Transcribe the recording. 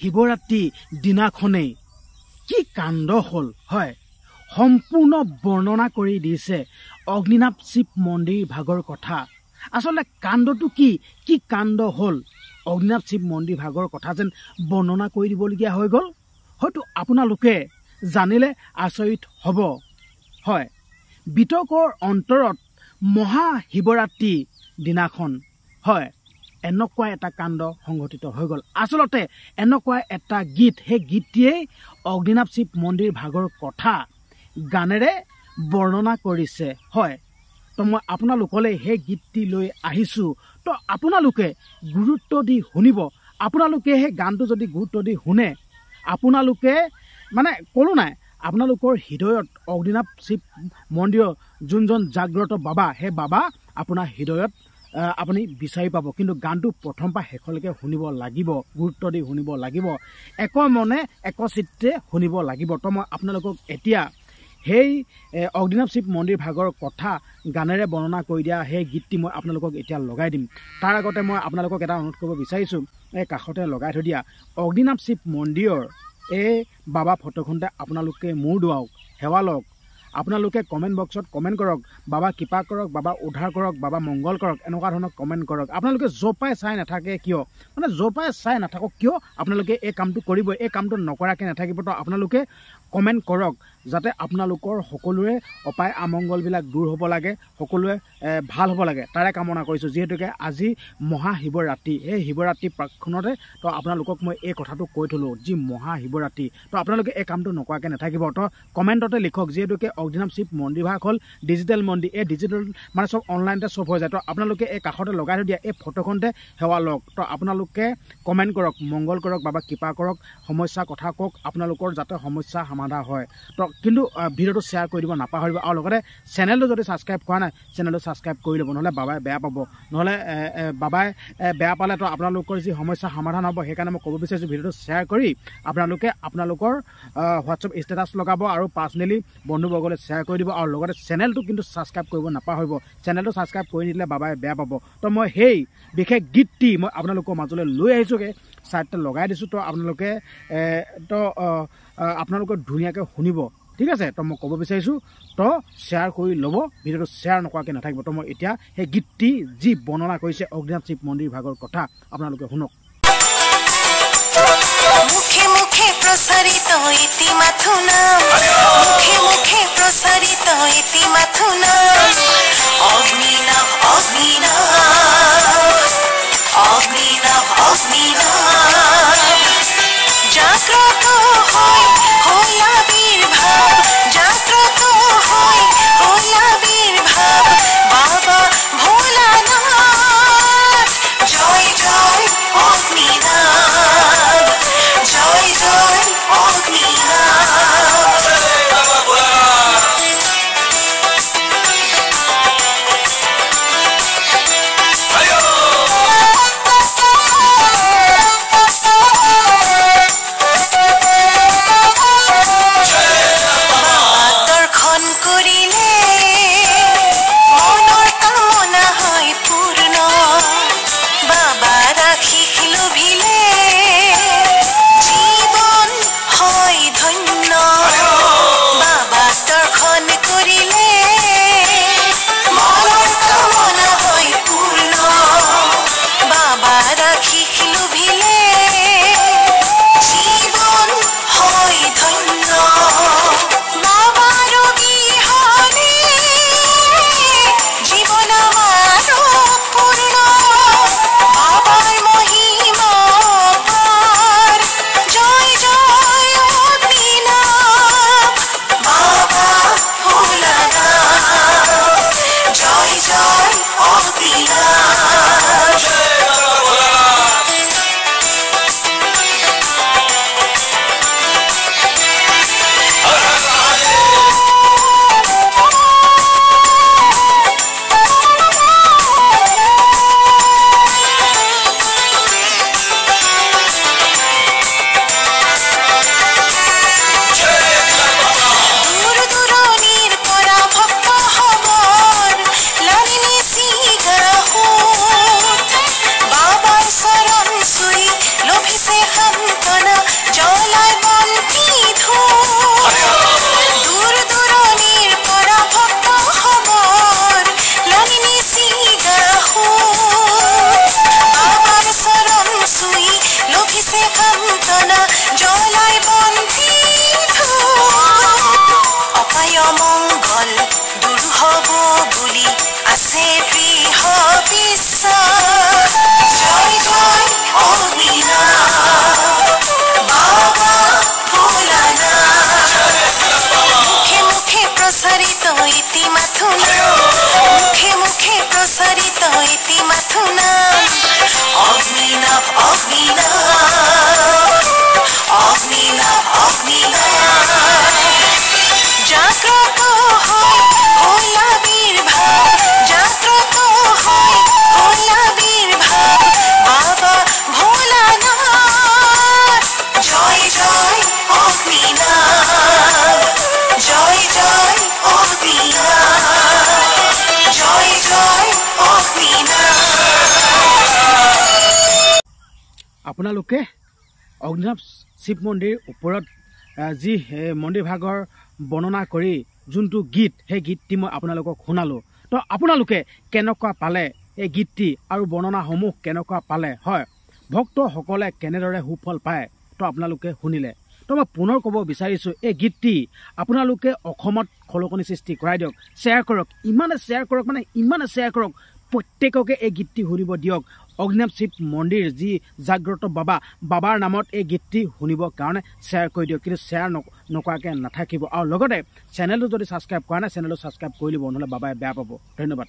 শিৱৰাত্ৰি দিনাখনেই কি কাণ্ড হ'ল হয় সম্পূৰ্ণ বৰ্ণনা কৰি দিছে অগ্নিনাভ শিৱ মন্দিৰ ভাগৰ কথা আসলে কাণ্ডটো কি কাণ্ড হ'ল অগ্নিনাভ শিৱ মন্দিৰ ভাগৰ কথা যেন বৰ্ণনা কৰি দিবলগীয়া হৈ গ'ল হয়তো আপোনালোকে জানিলে আচৰিত হ'ব হয় বিতৰ্কৰ অন্তৰত মহা শিৱৰাত্ৰি দিনাখন হয় এনেকুৱা এটা কাণ্ড সংঘটিত হৈ গ'ল আচলতে এনেকুৱা এটা গীত সেই গীতটিয়েই অগ্নিনাভ শিৱ মন্দিৰ ভাগৰ কথা গানেৰে বৰ্ণনা কৰিছে হয় তো মই আপোনালোকলৈ সেই গীতটি লৈ আহিছোঁ তো আপোনালোকে গুৰুত্ব দি শুনিব আপোনালোকে সেই গানটো যদি গুৰুত্ব দি শুনে আপোনালোকে মানে ক'লো নাই আপোনালোকৰ হৃদয়ত অগ্নিনাভ শিৱ মন্দিৰৰ যোনজন জাগ্ৰত বাবা সেই বাবা আপোনাৰ হৃদয়ত আপুনি বিচাৰি পাব কিন্তু গানটো প্ৰথম পৰা শেষলৈকে শুনিব লাগিব গুৰুত্ব দি শুনিব লাগিব এক মনে এক চিত্তে শুনিব লাগিব তো মই আপোনালোকক এতিয়া সেই অগ্নিনাভ শিৱ মন্দিৰ ভাগৰ কথা গানেৰে বৰ্ণনা কৰি দিয়া সেই গীতটি মই আপোনালোকক এতিয়া লগাই দিম তাৰ আগতে মই আপোনালোকক এটা অনুৰোধ কৰিব বিচাৰিছোঁ এই কাষতে লগাই থৈ দিয়া অগ্নিনাভ শিৱ মন্দিৰৰ এই বাবা ফটোখনতে আপোনালোকে মূৰ দুৱাওক সেৱা লওক আপোনালোকে কমেণ্ট বক্সত কমেণ্ট কৰক বাবা কৃপা কৰক বাবা উদ্ধাৰ কৰক বাবা মংগল কৰক এনেকুৱা ধৰণৰ কমেণ্ট কৰক আপোনালোকে য'পাই চাই নাথাকে কিয় মানে য'পাই চাই নাথাকক কিয় আপোনালোকে এই কামটো কৰিব এই কামটো নকৰাকৈ নাথাকিব তো আপোনালোকে কমেণ্ট কৰক যাতে আপোনালোকৰ সকলোৰে অপায় আমংগলবিলাক দূৰ হ'ব লাগে সকলোৱে ভাল হ'ব লাগে তাৰে কামনা কৰিছোঁ যিহেতুকে আজি মহা শিৱৰাত্ৰি এই শিৱৰাত্ৰি প্ৰাক্ষণতে তো আপোনালোকক মই এই কথাটো কৈ থ'লোঁ যি মহা শিৱৰাত্ৰি তো আপোনালোকে এই কামটো নকৰাকৈ নাথাকিব তো কমেণ্টতে লিখক যিহেতুকে অগ্নিনাভ শিৱ মন্দিৰ ভাগ হ'ল ডিজিটেল মন্দিৰ এই ডিজিটেল মানে চব অনলাইনতে চব হৈ যায় তো আপোনালোকে এই কাষতে লগাই থৈ দিয়া এই ফটোখনতে সেৱা লওক তো আপোনালোকে কমেণ্ট কৰক মংগল কৰক বাবা কৃপা কৰক সমস্যা কথা কওক আপোনালোকৰ যাতে সমস্যা সমাধান হয় তো কিন্তু ভিডিঅ'টো শ্বেয়াৰ কৰি দিব নাপাহৰিব আৰু লগতে চেনেলটো যদি ছাবস্ক্ৰাইব কৰা নাই চেনেলটো ছাবস্ক্ৰাইব কৰি ল'ব নহ'লে বাবাই বেয়া পাব নহ'লে বাবাই বেয়া পালে তো আপোনালোকৰ যি সমস্যা সমাধান হ'ব সেইকাৰণে মই ক'ব বিচাৰিছোঁ ভিডিঅ'টো শ্বেয়াৰ কৰি আপোনালোকে আপোনালোকৰ হোৱাটছআপ ষ্টেটাছ লগাব আৰু পাৰ্চনেলি বন্ধুবৰ্গলৈ শ্বেয়াৰ কৰি দিব আৰু লগতে চেনেলটো কিন্তু ছাবস্ক্ৰাইব কৰিব নাপাহৰিব চেনেলটো ছাবস্ক্ৰাইব কৰি নিদিলে বাবাই বেয়া পাব তো মই সেই বিশেষ গীতটি মই আপোনালোকৰ মাজলৈ লৈ আহিছোঁগৈ ছাইডতে লগাই দিছোঁ তো আপোনালোকে তো আপোনালোকে ধুনীয়াকৈ শুনিব ঠিক আছে তো মই ক'ব বিচাৰিছোঁ তো শ্বেয়াৰ কৰি ল'ব ভিডিঅ'টো শ্বেয়াৰ নকৰাকৈ নাথাকিব তো মই এতিয়া সেই গীতটি যি বৰ্ণনা কৰিছে অগ্নিনাভ শিৱ মন্দিৰ ভাগৰ কথা আপোনালোকে শুনক মুখে মুখে প্রসারিত ইতি মাথুনা মুখে মুখে প্রসারিত ইতি মাথুনা অগ্নিনাভ অগ্নিনাভ অগ্নিনাভ অগ্নিনাভ জাগ্রত হয় হয় আবির্ভাব জাগ্রত হয় হয় আবির্ভাব বাবা ভোলানাথ জয় জয় অগ্নিনাভ জয় জয় অগ্নিনাভ আপোনালোকে অগ্নিনাভ শিৱ মন্দিৰ ওপৰত যি মন্দিৰ ভাগৰ বৰ্ণনা কৰি যোনটো গীত সেই গীতটি মই আপোনালোকক শুনালোঁ তো আপোনালোকে কেনেকুৱা পালে এই গীতটি আৰু বৰ্ণনাসমূহ কেনেকুৱা পালে হয় ভক্তসকলে কেনেদৰে সুফল পায় তো আপোনালোকে শুনিলে তো মই পুনৰ ক'ব বিচাৰিছোঁ এই গীতটি আপোনালোকে অসমত খলকনি সৃষ্টি কৰাই দিয়ক শ্বেয়াৰ কৰক ইমানে শ্বেয়াৰ কৰক মানে ইমানে শ্বেয়াৰ কৰক প্ৰত্যেককে এই গীতটি শুনিব দিয়ক অগ্নিনাভ শিৱ মন্দিৰ যি জাগ্ৰত বাবাৰ নামত এই গীতটি শুনিবৰ কাৰণে শ্বেয়াৰ কৰি দিয়ক কিন্তু শ্বেয়াৰ নকৰাকৈ নাথাকিব আৰু লগতে চেনেলটো যদি ছাবস্ক্ৰাইব কৰা নাই চেনেলটো ছাবস্ক্ৰাইব কৰি দিব নহ'লে বাবাই বেয়া পাব ধন্যবাদ